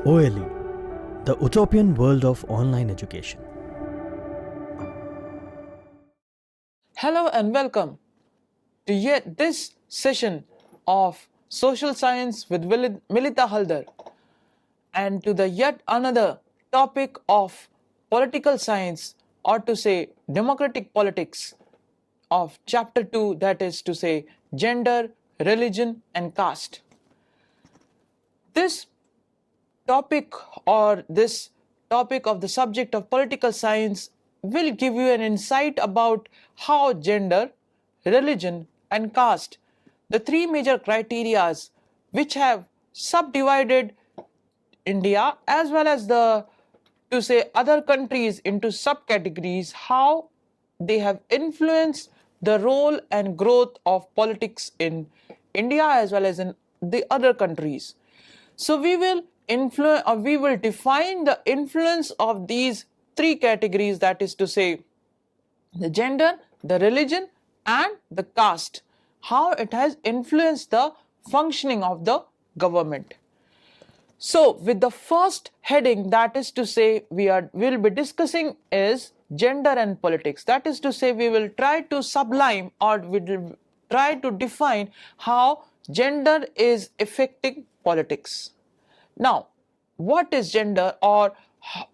OLE, the utopian world of online education. Hello and welcome to yet this session of Social Science with Milita Haldar and to the yet another topic of political science, or to say democratic politics, of chapter 2, that is to say gender, religion and caste. This topic of the subject of political science will give you an insight about how gender, religion and caste, the three major criterias which have subdivided India as well as other countries into subcategories, how they have influenced the role and growth of politics in India as well as in the other countries. So we will define the influence of these three categories, that is to say the gender, the religion and the caste, how it has influenced the functioning of the government. So with the first heading, that is to say we'll be discussing is gender and politics. That is to say we will try to sublime, or we will try to define how gender is affecting politics. Now, what is gender, or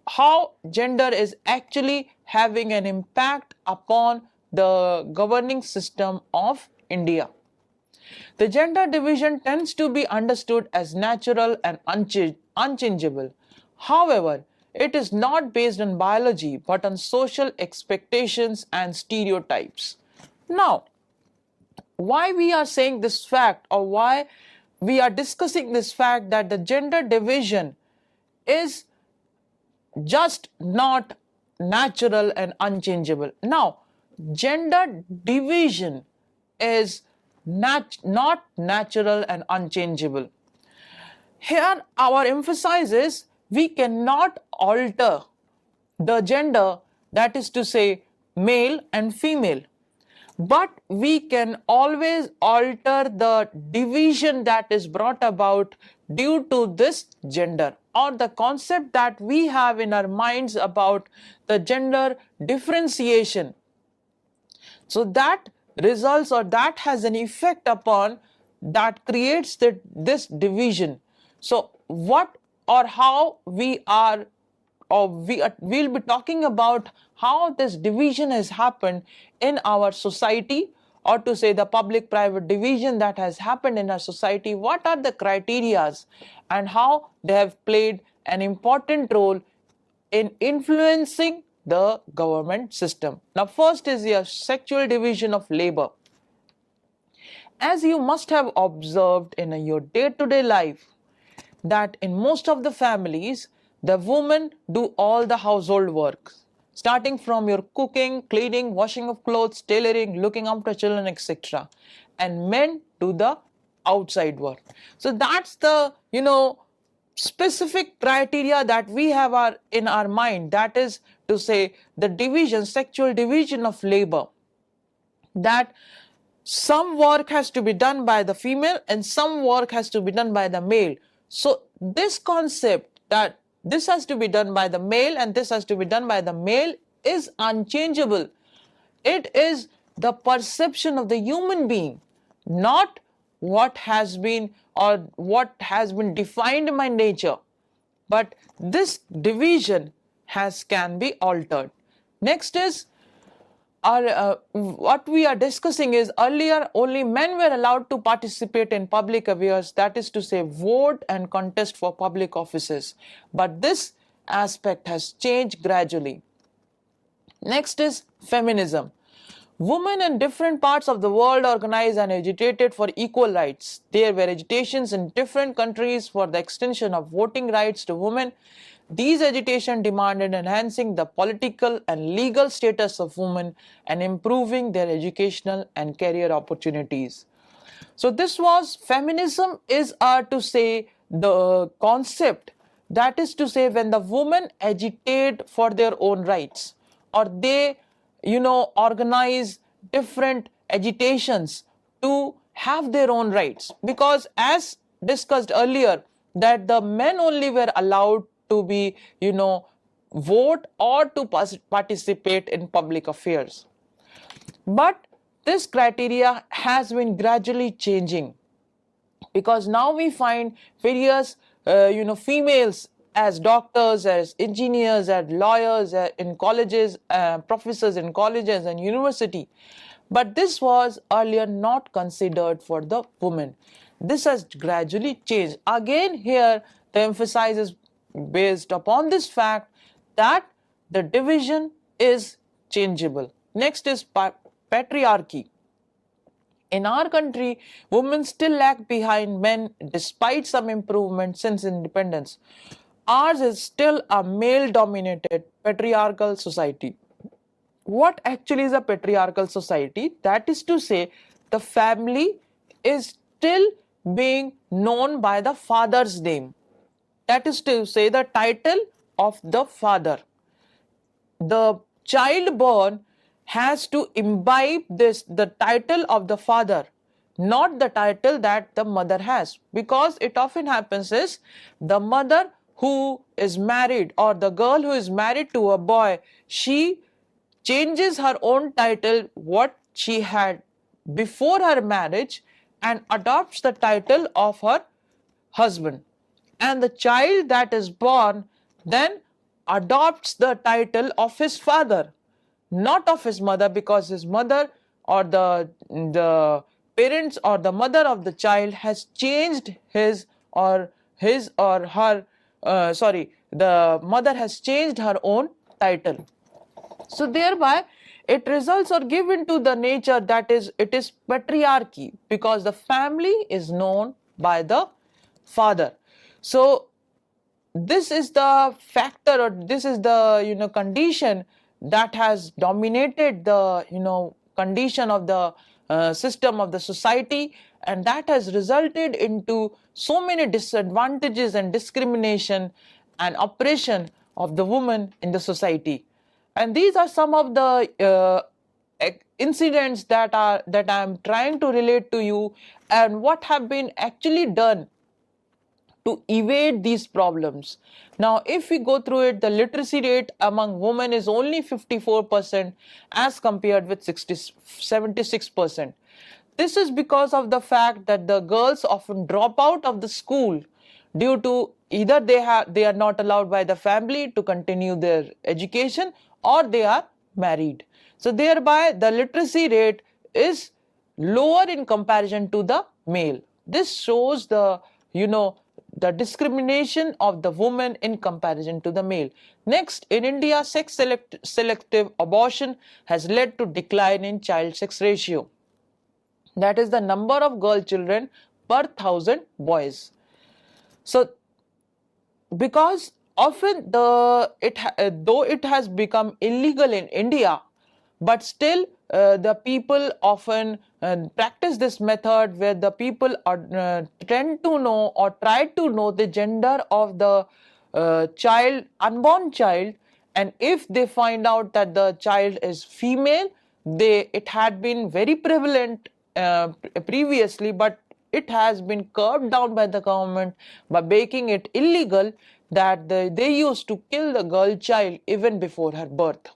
how gender is actually having an impact upon the governing system of India? The gender division tends to be understood as natural and unchangeable. However, it is not based on biology but on social expectations and stereotypes. Now, why we are saying this fact, or why we are discussing this fact that the gender division is just not natural and unchangeable. Now, gender division is not natural and unchangeable. Here our emphasis is we cannot alter the gender, that is to say male and female, but we can always alter the division that is brought about due to this gender, or the concept that we have in our minds about the gender differentiation. So that results, or that has an effect upon, that creates this division. So what or how we'll be talking about how this division has happened in our society, or to say the public-private division that has happened in our society, what are the criterias and how they have played an important role in influencing the government system. Now, first is your sexual division of labor. As you must have observed in your day-to-day life, that in most of the families, the women do all the household work, starting from your cooking, cleaning, washing of clothes, tailoring, looking after children, etc. And men do the outside work. So that's the, specific criteria that we have in our mind, that is to say the division, sexual division of labor, that some work has to be done by the female and some work has to be done by the male. So this concept that this has to be done by the male and this has to be done by the male is unchangeable. It is the perception of the human being, not what has been defined by nature, but this division can be altered. Next is what we are discussing is, earlier only men were allowed to participate in public affairs, that is to say vote and contest for public offices, but this aspect has changed gradually. Next is feminism. Women in different parts of the world organized and agitated for equal rights. There were agitations in different countries for the extension of voting rights to women. These agitations demanded enhancing the political and legal status of women and improving their educational and career opportunities. So this was feminism, is to say the concept, that is to say when the women agitate for their own rights, or they organize different agitations to have their own rights, because as discussed earlier, that the men only were allowed to be, vote or to participate in public affairs. But this criteria has been gradually changing, because now we find various females as doctors, as engineers, as lawyers, in colleges, professors in colleges and university. But this was earlier not considered for the women. This has gradually changed. Again, here the emphasis is based upon this fact that the division is changeable. Next is patriarchy. In our country, women still lag behind men despite some improvement since independence. Ours is still a male-dominated patriarchal society. What actually is a patriarchal society? That is to say, the family is still being known by the father's name. That is to say, the title of the father. The child born has to imbibe the title of the father, not the title that the mother has, because it often happens is the mother who is married, or the girl who is married to a boy, she changes her own title what she had before her marriage and adopts the title of her husband. And the child that is born then adopts the title of his father, not of his mother, because his mother or the parents or the mother of the child has changed his or her the mother has changed her own title. So thereby it results or give into the nature that it is patriarchy, because the family is known by the father. So this is the factor, or this is the condition that has dominated the condition of the system of the society, and that has resulted into so many disadvantages and discrimination and oppression of the woman in the society. And these are some of the incidents that I am trying to relate to you, and what have been actually done to evade these problems. Now, if we go through it, the literacy rate among women is only 54% as compared with 76%. This is because of the fact that the girls often drop out of the school due to either they are not allowed by the family to continue their education, or they are married. So thereby the literacy rate is lower in comparison to the male. This shows the the discrimination of the woman in comparison to the male. Next, in India, selective abortion has led to decline in child sex ratio. That is the number of girl children per 1,000 boys. So because often though it has become illegal in India, but still the people often practice this method where the people tend to know or try to know the gender of the unborn child, and if they find out that the child is female, it had been very prevalent previously, but it has been curbed down by the government by making it illegal, that they used to kill the girl child even before her birth.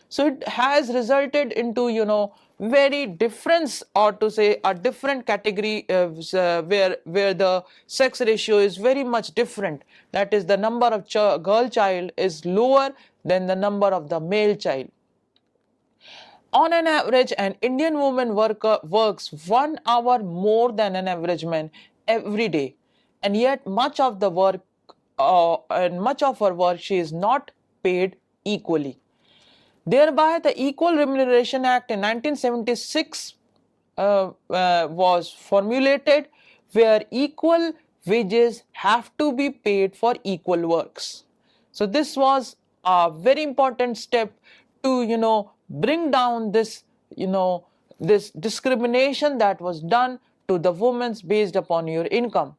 So it has resulted into very different, or to say a different category where the sex ratio is very much different. That is, the number of girl child is lower than the number of the male child. On an average, an Indian woman works 1 hour more than an average man every day, and yet much of the work and much of her work she is not paid equally. Thereby, the Equal Remuneration Act in 1976 was formulated, where equal wages have to be paid for equal works. So this was a very important step to bring down this this discrimination that was done to the women based upon your income.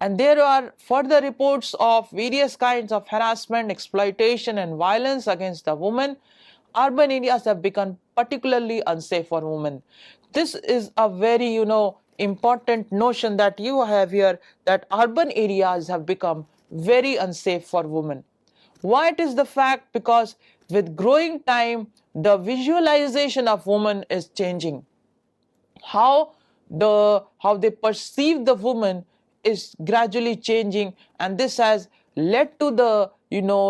And there are further reports of various kinds of harassment, exploitation and violence against the women. Urban areas have become particularly unsafe for women. This is a very important notion that you have here, that urban areas have become very unsafe for women. Why it is the fact? Because with growing time, the visualization of women is changing. How they perceive the woman is gradually changing, and this has led to the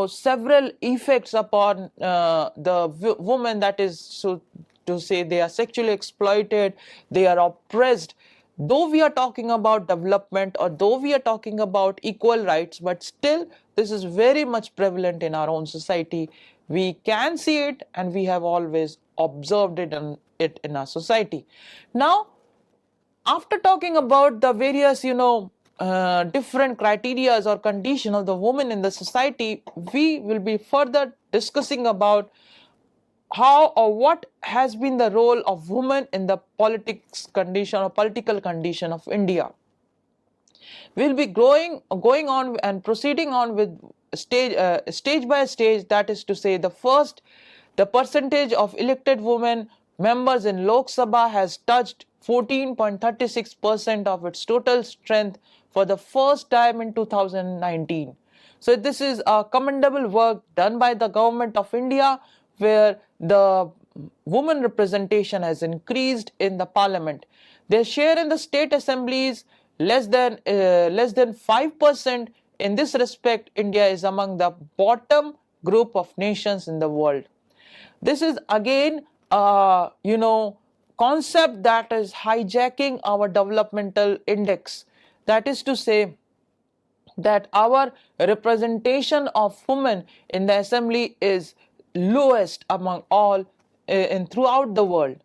several effects upon the woman, that is so to say they are sexually exploited, they are oppressed. Though we are talking about development, or though we are talking about equal rights, but still this is very much prevalent in our own society. We can see it, and we have always observed it in our society. Now, after talking about the various different criterias or condition of the woman in the society, we will be further discussing about how or what has been the role of women in the politics condition or political condition of India. We'll be going on and proceeding on with stage by stage. That is to say, the percentage of elected women members in Lok Sabha has touched 14.36% of its total strength for the first time in 2019. So this is a commendable work done by the government of India, where the women representation has increased in the parliament. Their share in the state assemblies less than 5%. In this respect, India is among the bottom group of nations in the world. This is again concept that is hijacking our developmental index. That is to say, that our representation of women in the assembly is lowest among all throughout the world.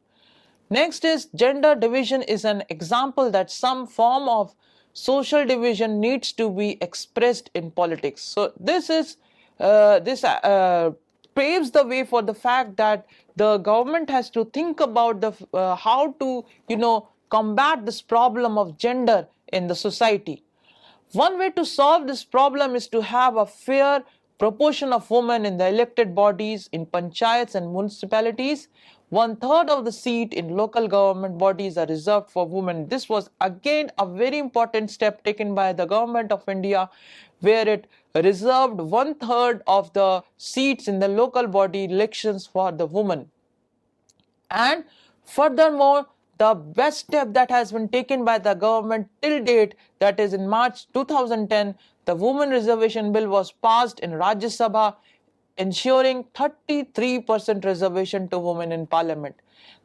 Next is gender division is an example that some form of social division needs to be expressed in politics. So this paves the way for the fact that the government has to think about how to combat this problem of gender in the society. One way to solve this problem is to have a fair proportion of women in the elected bodies in panchayats and municipalities. 1/3 of the seat in local government bodies are reserved for women. This was again a very important step taken by the government of India, where it reserved 1/3 of the seats in the local body elections for the women. And furthermore, the best step that has been taken by the government till date, that is in March 2010, the Women Reservation Bill was passed in Rajya Sabha, ensuring 33% reservation to women in parliament.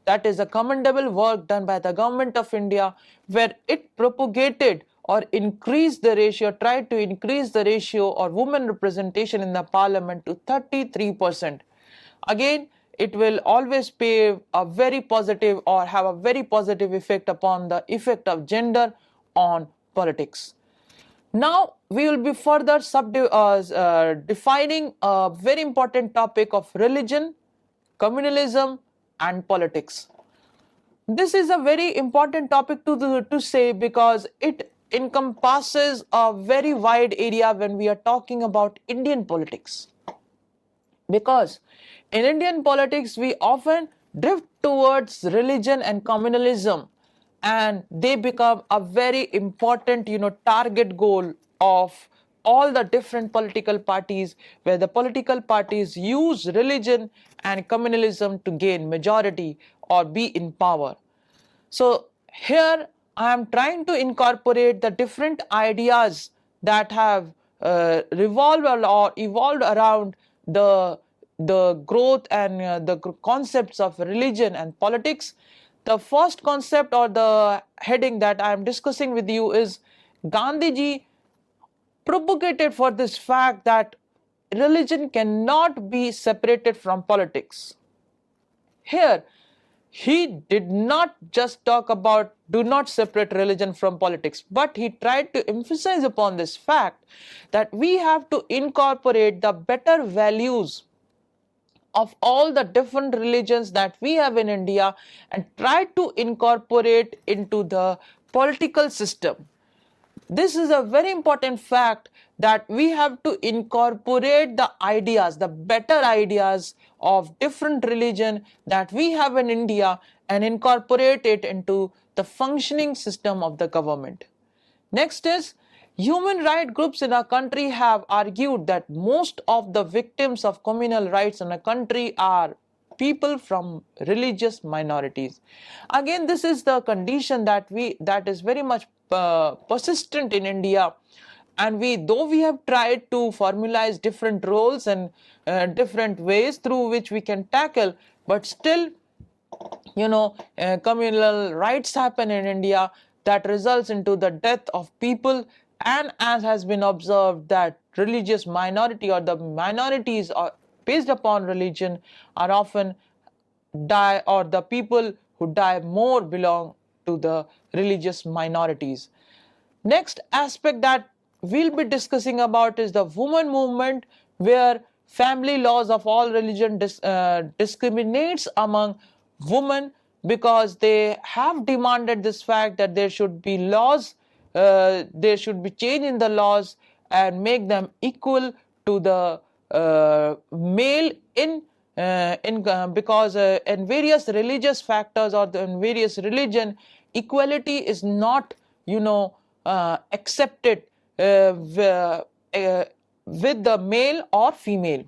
That is a commendable work done by the government of India, where it propagated or increased the ratio, tried to increase the ratio or women representation in the parliament to 33%. Again, it will always pave a very positive or have a very positive effect upon the effect of gender on politics. Now we will be further defining a very important topic of religion, communalism and politics. This is a very important topic to say, because it encompasses a very wide area when we are talking about Indian politics. Because in Indian politics, we often drift towards religion and communalism, and they become a very important, target goal of all the different political parties, where the political parties use religion and communalism to gain majority or be in power. So here I am trying to incorporate the different ideas that have revolved or evolved around the growth and the concepts of religion and politics. The first concept or the heading that I am discussing with you is Gandhiji propagated for this fact that religion cannot be separated from politics. Here, he did not just talk about do not separate religion from politics, but he tried to emphasize upon this fact that we have to incorporate the better values of all the different religions that we have in India and try to incorporate into the political system. This is a very important fact, that we have to incorporate the ideas, the better ideas of different religion that we have in India, and incorporate it into the functioning system of the government. Next is, human rights groups in our country have argued that most of the victims of communal rights in a country are people from religious minorities. Again, this is the condition that is very much persistent in India, and though we have tried to formalize different roles and different ways through which we can tackle, but still, communal rights happen in India that results into the death of people, and as has been observed, that religious minority or the minorities are based upon religion are often die, or the people who die more belong to the religious minorities. Next aspect that we'll be discussing about is the women movement, where family laws of all religion discriminates among women, because they have demanded this fact that there should be laws, there should be change in the laws and make them equal to the male because in various religious factors or in various religion, equality is not accepted with the male or female.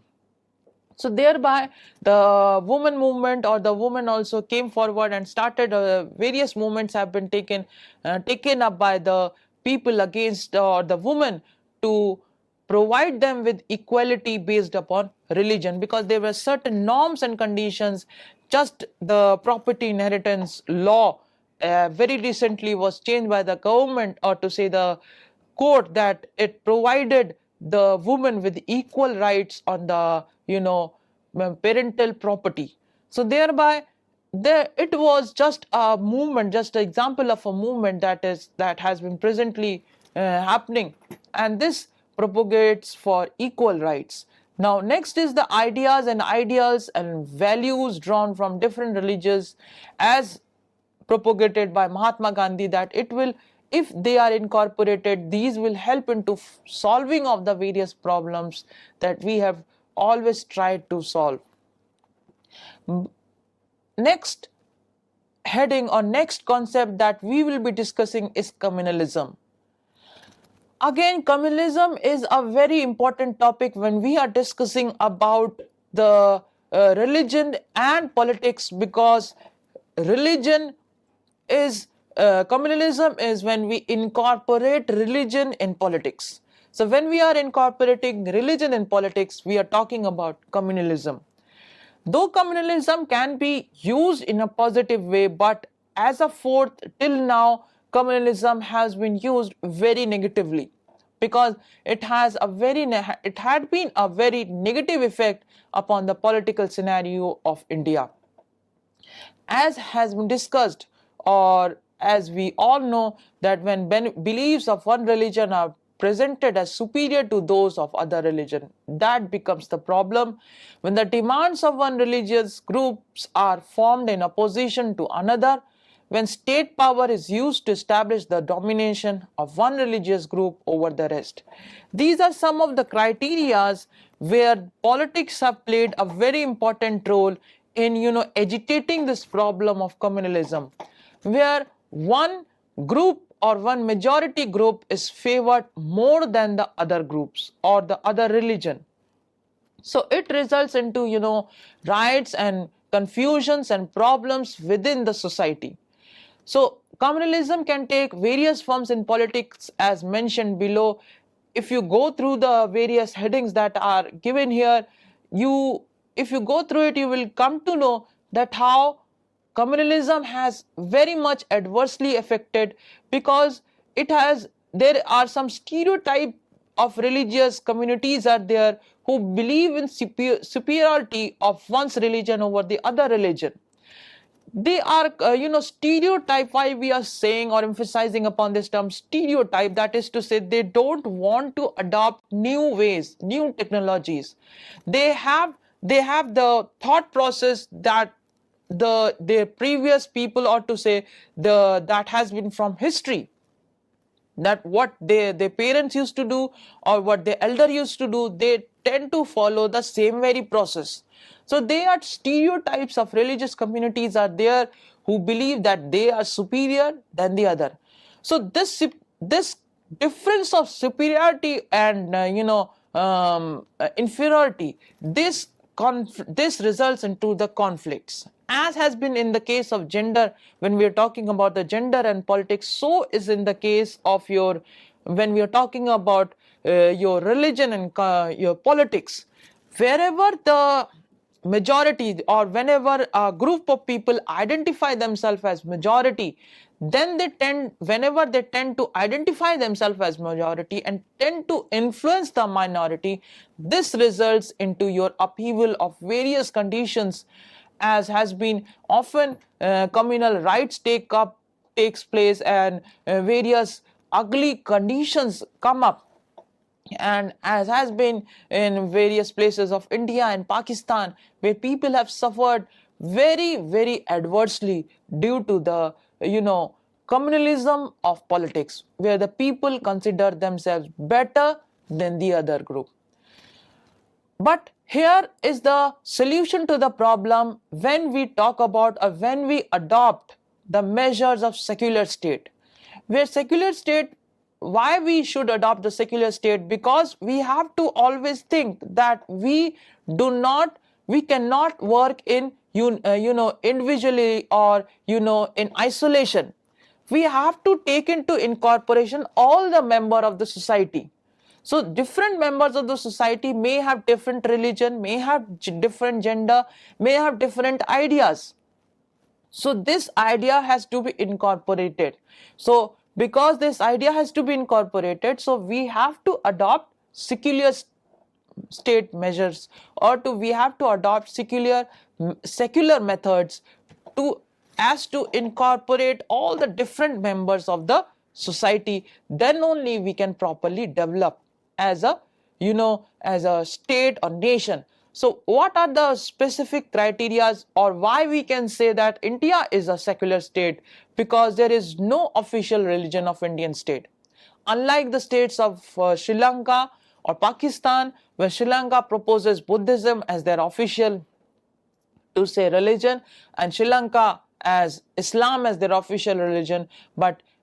So thereby the women movement or the women also came forward and started various movements have been taken up by the people against the women to provide them with equality based upon religion, because there were certain norms and conditions. Just the property inheritance law very recently was changed by the government, or to say the court, that it provided the woman with equal rights on the parental property. So thereby it was just a movement, just an example of a movement that has been presently happening, and this propagates for equal rights. Now next is the ideas and ideals and values drawn from different religions as propagated by Mahatma Gandhi, that it will, if they are incorporated, these will help into solving of the various problems that we have always tried to solve. Next heading or next concept that we will be discussing is communalism. Again, communalism is a very important topic when we are discussing about the religion and politics, because religion is communalism is when we incorporate religion in politics. So when we are incorporating religion in politics, we are talking about communalism. Though communalism can be used in a positive way, but as a fourth, till now, communalism has been used very negatively, because it had been a very negative effect upon the political scenario of India. As has been discussed, or as we all know, that when beliefs of one religion are presented as superior to those of other religion, that becomes the problem. When the demands of one religious groups are formed in opposition to another, when state power is used to establish the domination of one religious group over the rest. These are some of the criterias where politics have played a very important role in agitating this problem of communalism, where one group or one majority group is favored more than the other groups or the other religion. So it results into riots and confusions and problems within the society. So communalism can take various forms in politics as mentioned below. If you go through the various headings that are given here, if you go through it, you will come to know that how communalism has very much adversely affected, because there are some stereotype of religious communities are there who believe in superiority of one's religion over the other religion. They are stereotype. Why we are saying or emphasizing upon this term stereotype, that is to say they don't want to adopt new ways, new technologies. They have the thought process that the previous people, or to say that has been from history. that what their parents used to do or what their elder used to do, they tend to follow the same very process. So they are stereotypes of religious communities are there who believe that they are superior than the other. So this difference of superiority and inferiority, this results into the conflicts, as has been in the case of gender. When we are talking about the gender and politics, so is in the case of your, when we are talking about your religion and your politics. Wherever the majority, or whenever a group of people identify themselves as majority, then whenever they tend to identify themselves as majority and tend to influence the minority, this results into your upheaval of various conditions, as has been often communal rights takes place, and various ugly conditions come up, and as has been in various places of India and Pakistan, where people have suffered very, very adversely due to the communalism of politics, where the people consider themselves better than the other group. But here is the solution to the problem when we talk about, or when we adopt the measures of secular state. Where secular state, why we should adopt the secular state? Because we have to always think that we cannot work in individually, or in isolation. We have to take into incorporation all the member of the society. So different members of the society may have different religion, may have different gender, may have different ideas. So this idea has to be incorporated. So because this idea has to be incorporated, so we have to adopt secular state measures, or we have to adopt secular methods to incorporate all the different members of the society. Then only we can properly develop as a state or nation. So what are the specific criteria, or why we can say that India is a secular state? Because there is no official religion of Indian state. Unlike the states of Sri Lanka or Pakistan, where Sri Lanka proposes Buddhism as their official to say religion, and Sri Lanka as Islam as their official religion,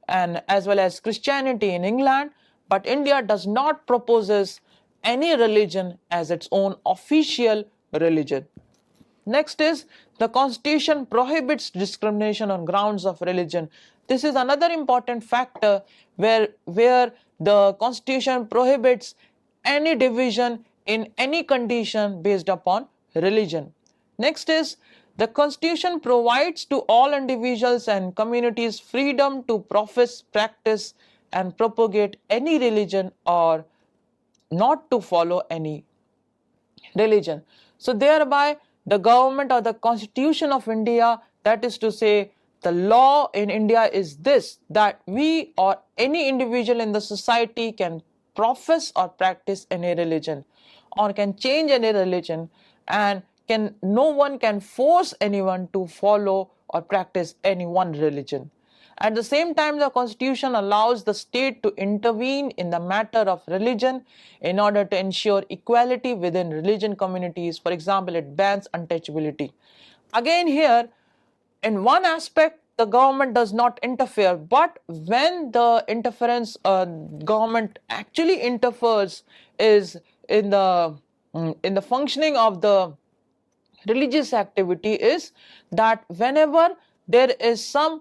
and as well as Christianity in England, but India does not proposes any religion as its own official religion. Next is, the Constitution prohibits discrimination on grounds of religion. This is another important factor where the Constitution prohibits any division in any condition based upon religion. Next is, the Constitution provides to all individuals and communities freedom to profess, practice, and propagate any religion, or not to follow any religion. So thereby the government, or the Constitution of India, that is to say the law in India, is this, that we or any individual in the society can profess or practice any religion, or can change any religion, and no one can force anyone to follow or practice any one religion. At the same time, the Constitution allows the state to intervene in the matter of religion in order to ensure equality within religion communities. For example, it bans untouchability. Again here, in one aspect, the government does not interfere, but when the government actually interferes is in the functioning of the religious activity, is that whenever there is some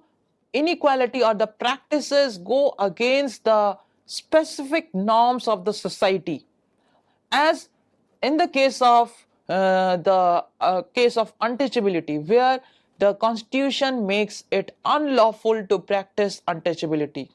inequality, or the practices go against the specific norms of the society, as in the case of case of untouchability, where the Constitution makes it unlawful to practice untouchability.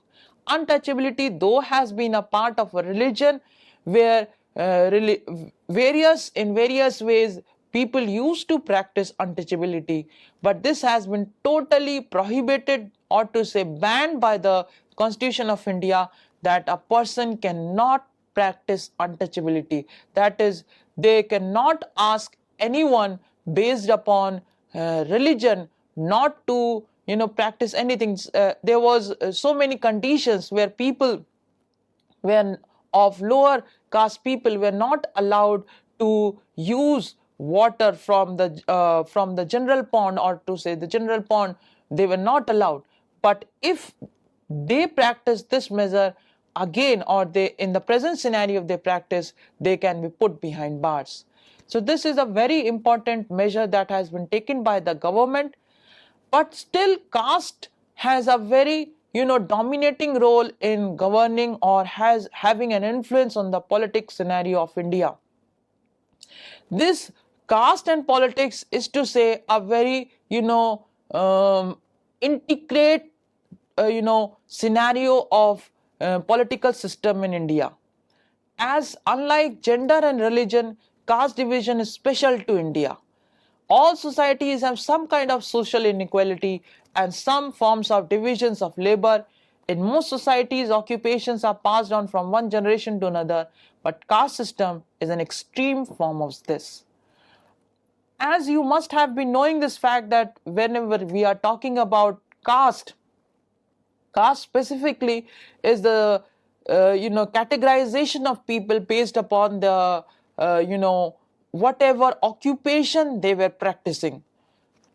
Untouchability, though, has been a part of a religion where in various ways people used to practice untouchability, but this has been totally prohibited, or to say banned, by the Constitution of India, that a person cannot practice untouchability. That is, they cannot ask anyone based upon religion not to practice anything. There was so many conditions where people when of lower caste people were not allowed to use water from the general pond, or to say the general pond, they were not allowed. But if they practice this measure again, or they in the present scenario if they practice, they can be put behind bars. So this is a very important measure that has been taken by the government, but still caste has a very dominating role in governing, or has having an influence on the politics scenario of India. This caste and politics is to say a very integrate scenario of political system in India. As unlike gender and religion, caste division is special to India. All societies have some kind of social inequality and some forms of divisions of labor. In most societies, occupations are passed on from one generation to another, but caste system is an extreme form of this. As you must have been knowing this fact that whenever we are talking about caste specifically is the categorization of people based upon the whatever occupation they were practicing,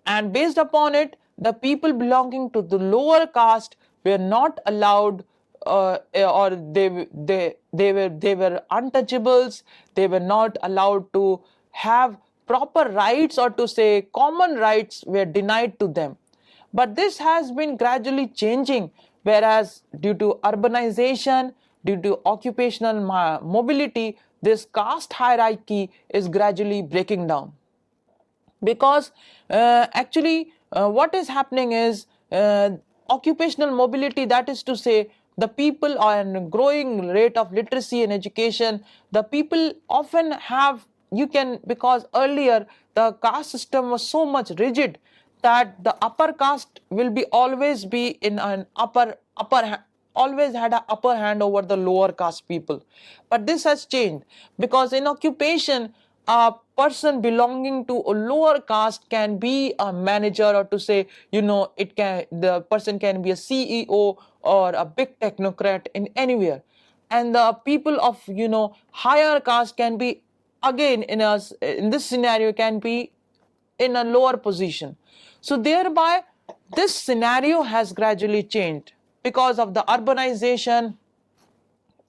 and based upon it the people belonging to the lower caste were not allowed, or they were untouchables. They were not allowed to have proper rights, or to say common rights were denied to them. But this has been gradually changing, whereas due to urbanization, due to occupational mobility, this caste hierarchy is gradually breaking down. Because actually what is happening is occupational mobility, that is to say the people are in a growing rate of literacy and education. The people often have, because earlier the caste system was so much rigid that the upper caste will be always be in an always had an upper hand over the lower caste people. But this has changed, because in occupation a person belonging to a lower caste can be a manager, or to say the person can be a CEO or a big technocrat in anywhere, and the people of higher caste can be again in this scenario can be in a lower position. So thereby this scenario has gradually changed because of the urbanization.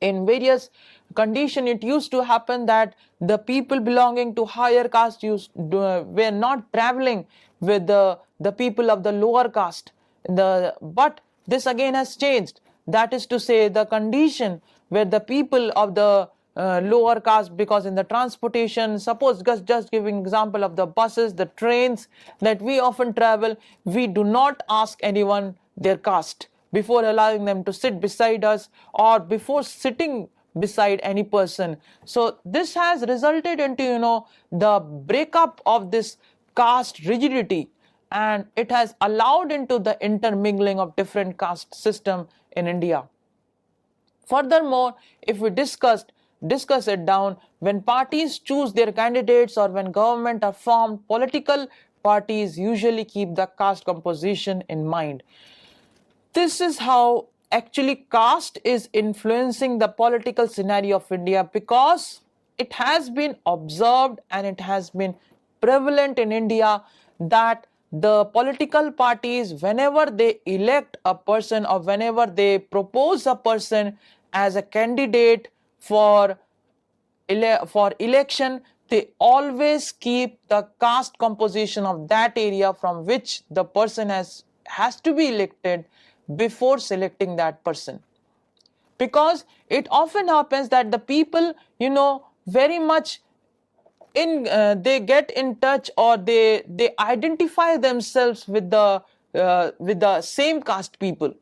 In various condition it used to happen that the people belonging to higher caste were not traveling with the people of the lower caste. But this again has changed. That is to say, the condition where the people of the lower caste, because in the transportation, suppose just giving example of the buses, the trains that we often travel, we do not ask anyone their caste before allowing them to sit beside us, or before sitting beside any person. So this has resulted into the breakup of this caste rigidity, and it has allowed into the intermingling of different caste system in India. Furthermore, if we discuss it down, when parties choose their candidates or when government are formed, political parties usually keep the caste composition in mind. This is how actually caste is influencing the political scenario of India, because it has been observed and it has been prevalent in India that the political parties, whenever they elect a person or whenever they propose a person as a candidate for election, they always keep the caste composition of that area from which the person has to be elected before selecting that person. Because it often happens that the people very much they get in touch, or they identify themselves with the same caste people.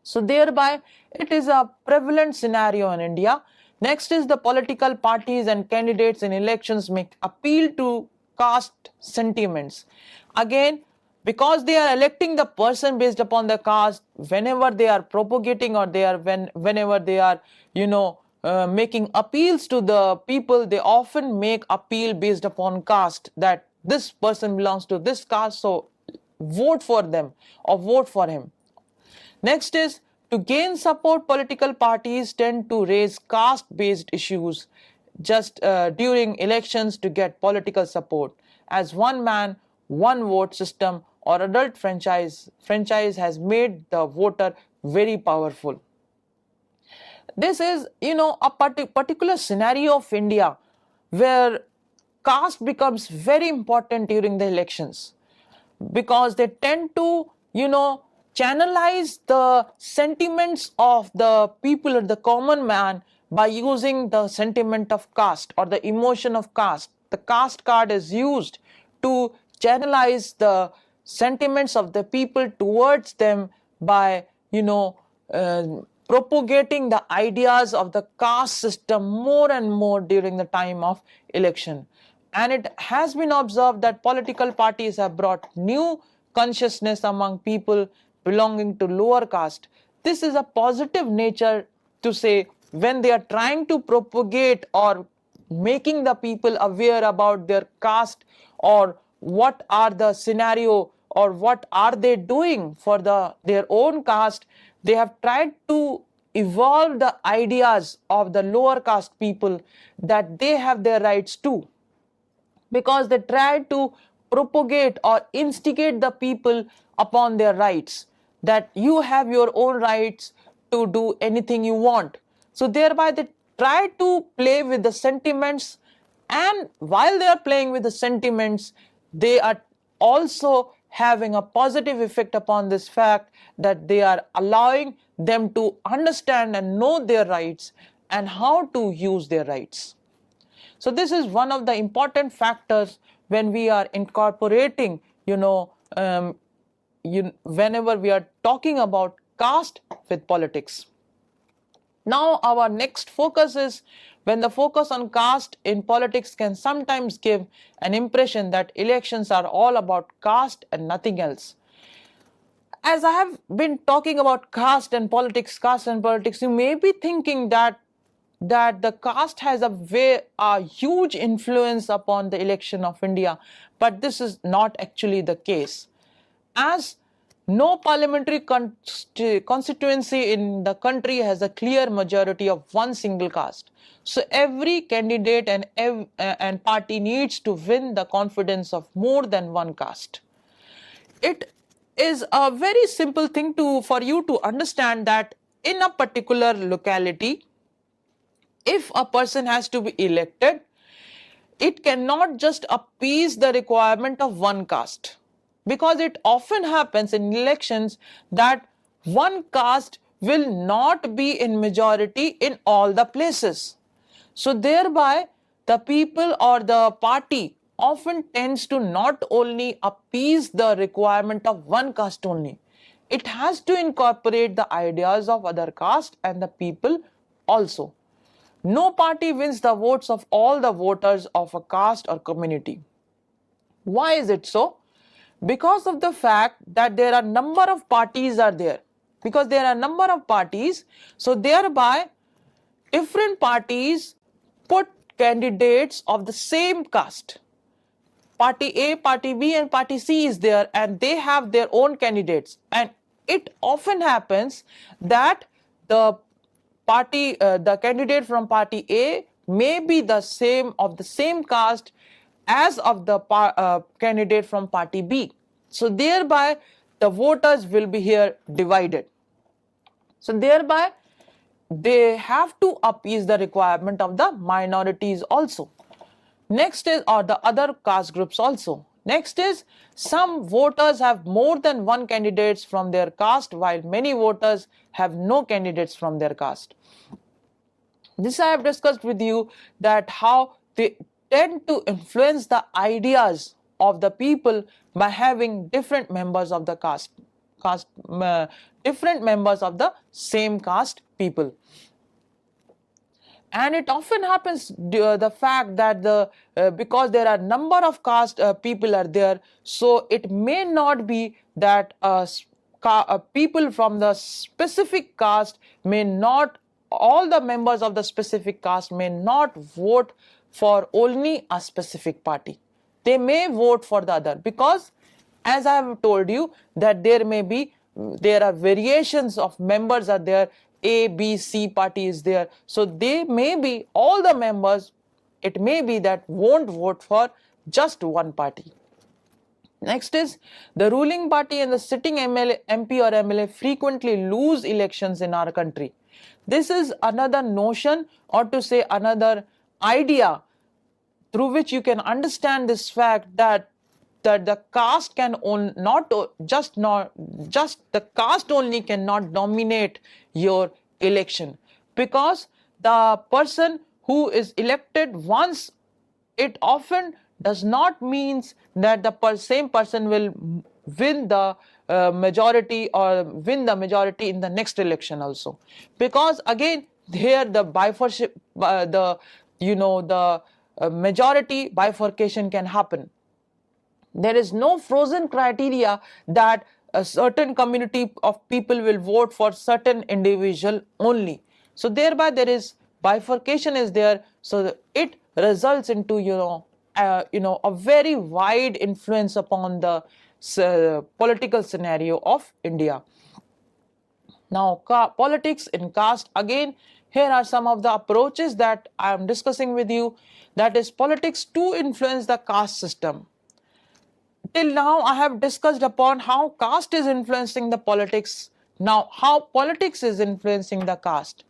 So thereby it is a prevalent scenario in India. Next is the political parties and candidates in elections make appeal to caste sentiments. Again, because they are electing the person based upon the caste, whenever they are propagating, or whenever they are making appeals to the people, they often make appeal based upon caste, that this person belongs to this caste, so vote for them or vote for him. Next is, to gain support, political parties tend to raise caste-based issues just during elections to get political support, as one man, one vote system or adult franchise has made the voter very powerful. This is, a particular scenario of India where caste becomes very important during the elections, because they tend to, channelize the sentiments of the people or the common man by using the sentiment of caste or the emotion of caste. The caste card is used to channelize the sentiments of the people towards them by, propagating the ideas of the caste system more and more during the time of election. And it has been observed that political parties have brought new consciousness among people belonging to lower caste. This is a positive nature to say when they are trying to propagate or making the people aware about their caste or what are the scenario or what are they doing for their own caste. They have tried to evolve the ideas of the lower caste people that they have their rights too, because they try to propagate or instigate the people upon their rights, that you have your own rights to do anything you want. So thereby they try to play with the sentiments, and while they are playing with the sentiments, they are also having a positive effect upon this fact that they are allowing them to understand and know their rights and how to use their rights. So this is one of the important factors when we are incorporating, whenever we are talking about caste with politics. Now our next focus is, when the focus on caste in politics can sometimes give an impression that elections are all about caste and nothing else. As I have been talking about caste and politics, you may be thinking that the caste has a huge influence upon the election of India, but this is not actually the case, as no parliamentary constituency in the country has a clear majority of one single caste. So every candidate and party needs to win the confidence of more than one caste. It is a very simple thing for you to understand that in a particular locality, if a person has to be elected, it cannot just appease the requirement of one caste, because it often happens in elections that one caste will not be in majority in all the places. So thereby the people or the party often tends to not only appease the requirement of one caste only, it has to incorporate the ideas of other caste and the people also. No party wins the votes of all the voters of a caste or community. Why is it so? Because of the fact that there are number of parties are there. Because there are number of parties, so thereby different parties put candidates of the same caste. Party A, Party B and Party C is there, and they have their own candidates. And it often happens that the candidate from Party A may be the same caste as of the candidate from Party B. So thereby the voters will be here divided. So thereby they have to appease the requirement of the minorities also. Next is, or the other caste groups also. Next is, some voters have more than one candidates from their caste, while many voters have no candidates from their caste. This I have discussed with you, that how they tend to influence the ideas of the people by having different members of the different members of the same caste people. And it often happens the fact that because there are number of caste people are there, so it may not be that people from the specific caste may not, all the members of the specific caste may not vote for only a specific party. They may vote for the other, because As I have told you that there are variations of members are there, A, B, C party is there. So they may be, all the members, it may be that won't vote for just one party. Next is the ruling party and the sitting MP or MLA frequently lose elections in our country. This is another notion, or to say another idea, through which you can understand this fact that the caste can not just the caste only cannot dominate your election, because the person who is elected once, it often does not means that the same person will win the majority or win the majority in the next election also, because again here the bifurcation, the majority bifurcation can happen. There is no frozen criteria that a certain community of people will vote for certain individual only. So thereby there is bifurcation is there, so it results into a very wide influence upon the political scenario of India. Now, politics in caste, again, here are some of the approaches that I am discussing with you. That is politics to influence the caste system. Till now, I have discussed upon how caste is influencing the politics. Now, how politics is influencing the caste.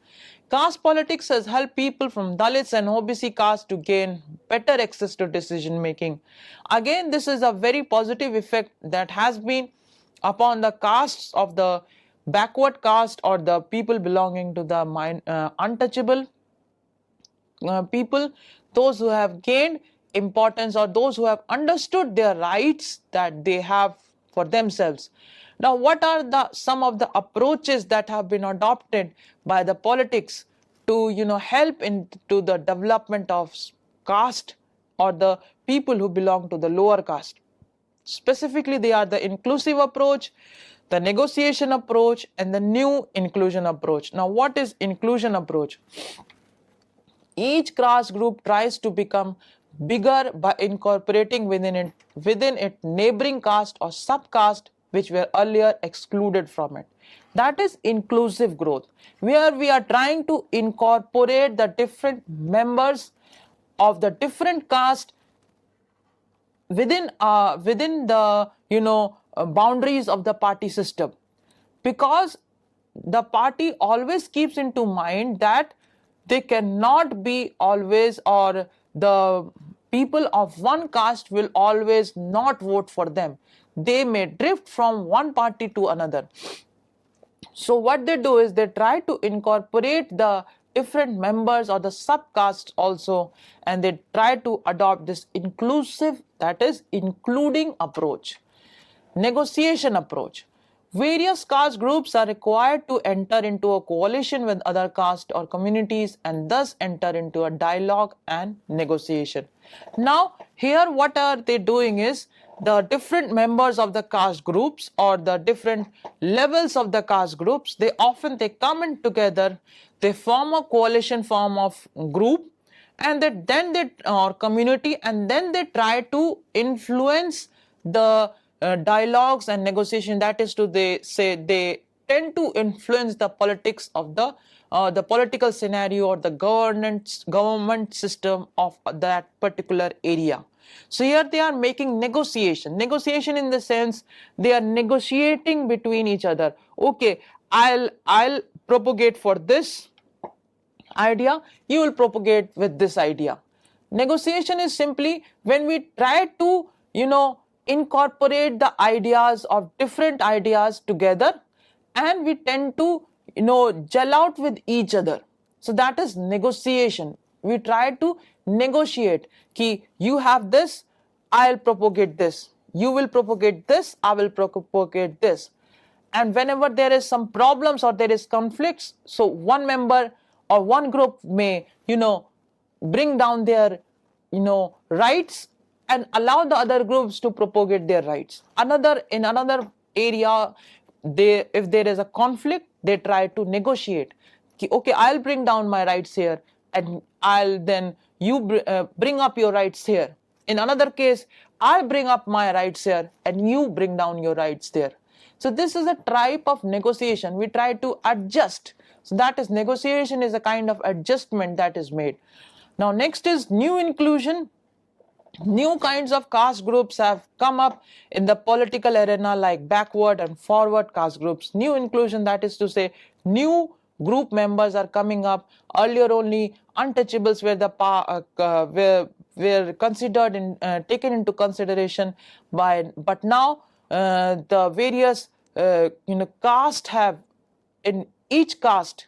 Caste politics has helped people from Dalits and OBC caste to gain better access to decision making. Again, this is a very positive effect that has been upon the castes of the backward caste or the people belonging to the untouchable people, those who have gained importance or those who have understood their rights that they have for themselves. Now, what are some of the approaches that have been adopted by the politics to help into the development of caste or the people who belong to the lower caste? Specifically, they are the inclusive approach, the negotiation approach, and the new inclusion approach. Now, what is inclusion approach? Each caste group tries to become bigger by incorporating within it neighboring caste or subcaste which were earlier excluded from it. That is inclusive growth, where we are trying to incorporate the different members of the different caste within the boundaries of the party system, because the party always keeps into mind that they cannot be always, or the people of one caste will always not vote for them. They may drift from one party to another. So what they do is they try to incorporate the different members or the subcastes also, and they try to adopt this inclusive, that is including approach. Negotiation approach. Various caste groups are required to enter into a coalition with other caste or communities and thus enter into a dialogue and negotiation. Now, here what are they doing is, the different members of the caste groups or the different levels of the caste groups, they come in together, they form a coalition form of group, and then they or community, and then they try to influence the dialogues and negotiation. That is to they tend to influence the politics of the political scenario or the government system of that particular area. So here they are making negotiation in the sense they are negotiating between each other. Okay, I'll propagate for this idea, you will propagate with this idea. Negotiation is simply when we try to incorporate the ideas of different ideas together, and we tend to gel out with each other. So that is negotiation. We try to negotiate ki you have this, I'll propagate this, you will propagate this, I will propagate this. And whenever there is some problems or there is conflicts, so one member or one group may bring down their rights and allow the other groups to propagate their rights. In another area, if there is a conflict, they try to negotiate. Okay, I'll bring down my rights here, and you bring up your rights here. In another case, I bring up my rights here and you bring down your rights there. So this is a type of negotiation. We try to adjust. So that is, negotiation is a kind of adjustment that is made. Now next is new inclusion. New kinds of caste groups have come up in the political arena, like backward and forward caste groups. New inclusion, that is to say, new group members are coming up. Earlier only untouchables were considered in taken into consideration by, but now the various caste have, in each caste,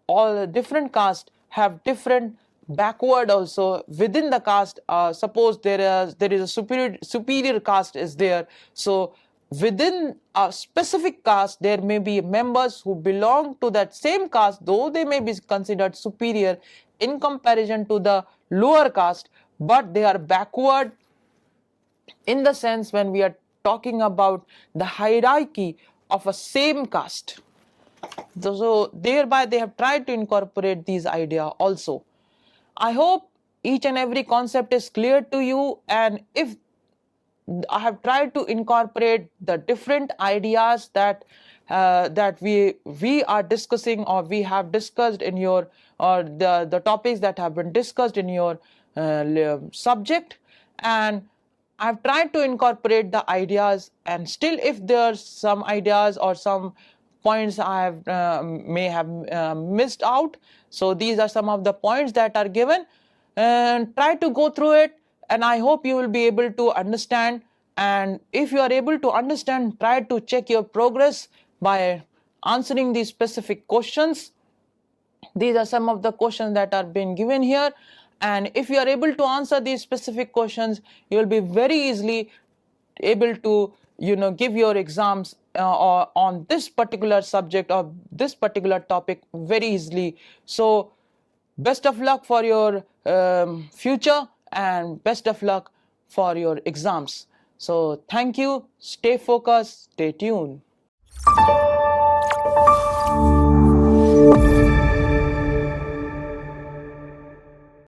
all the different castes have different backward also within the caste. Suppose there is a superior caste is there, so within a specific caste there may be members who belong to that same caste, though they may be considered superior in comparison to the lower caste, but they are backward in the sense when we are talking about the hierarchy of a same caste. So thereby they have tried to incorporate these ideas also. I hope each and every concept is clear to you, and if I have tried to incorporate the different ideas that we are discussing, or we have discussed in your, or the topics that have been discussed in your subject, and I've tried to incorporate the ideas, and still if there's some ideas or some points I have may have missed out, so these are some of the points that are given, and try to go through it, and I hope you will be able to understand. And if you are able to understand, try to check your progress by answering these specific questions. These are some of the questions that are being given here, and if you are able to answer these specific questions, you will be very easily able to give your exams or on this particular subject or this particular topic very easily. So best of luck for your future, and best of luck for your exams. So thank you, stay focused, stay tuned.